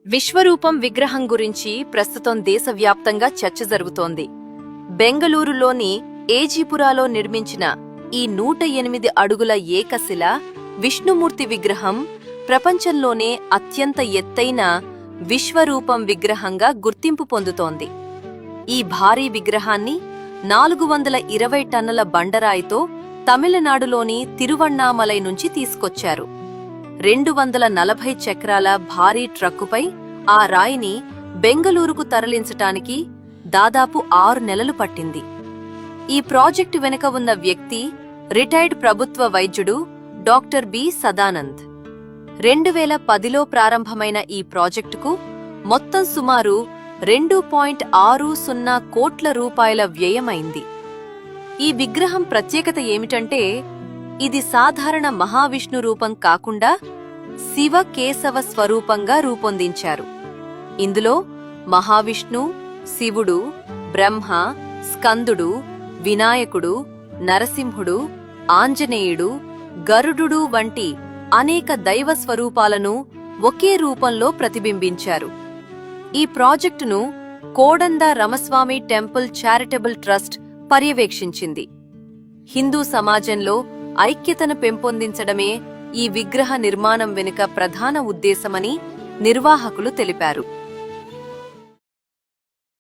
విశ్వరూపం విగ్రహం గురించి ప్రస్తుతం దేశవ్యాప్తంగా చర్చ జరుగుతోంది. బెంగళూరులోని ఏజీపురాలో నిర్మించిన ఈ 108 అడుగుల ఏకశిల విష్ణుమూర్తి విగ్రహం ప్రపంచంలోనే అత్యంత ఎత్తైన విశ్వరూపం విగ్రహంగా గుర్తింపు పొందుతోంది. ఈ భారీ విగ్రహాన్ని 420 టన్నుల బండరాయితో తమిళనాడులోని తిరువణ్ణామలై నుంచి తీసుకొచ్చారు. 240 చక్రాల భారీ ట్రక్కుపై ఆ రాయిని బెంగళూరుకు తరలించటానికి దాదాపు 6 నెలలు పట్టింది. ఈ ప్రాజెక్టు వెనుక ఉన్న వ్యక్తి రిటైర్డ్ ప్రభుత్వ వైద్యుడు డాక్టర్ బి సదానంద్. 2010లో ప్రారంభమైన ఈ ప్రాజెక్టుకు మొత్తం సుమారు 2.60 కోట్ల రూపాయల వ్యయమైంది. ఈ విగ్రహం ప్రత్యేకత ఏమిటంటే ఇది సాధారణ మహావిష్ణు రూపం కాకుండా శివ కేశవ స్వరూపంగా రూపొందించారు. ఇందులో మహావిష్ణు, శివుడు, బ్రహ్మ, స్కందుడు, వినాయకుడు, నరసింహుడు, ఆంజనేయుడు, గరుడు వంటి అనేక దైవ స్వరూపాలను ఒకే రూపంలో ప్రతిబింబించారు. ఈ ప్రాజెక్టును కోడంద రమస్వామి టెంపుల్ చారిటబుల్ ట్రస్ట్ పర్యవేక్షించింది. హిందూ సమాజంలో ఐక్యతను పెంపొందించడమే ఈ విగ్రహ నిర్మాణం వెనుక ప్రధాన ఉద్దేశమని నిర్వాహకులు తెలిపారు.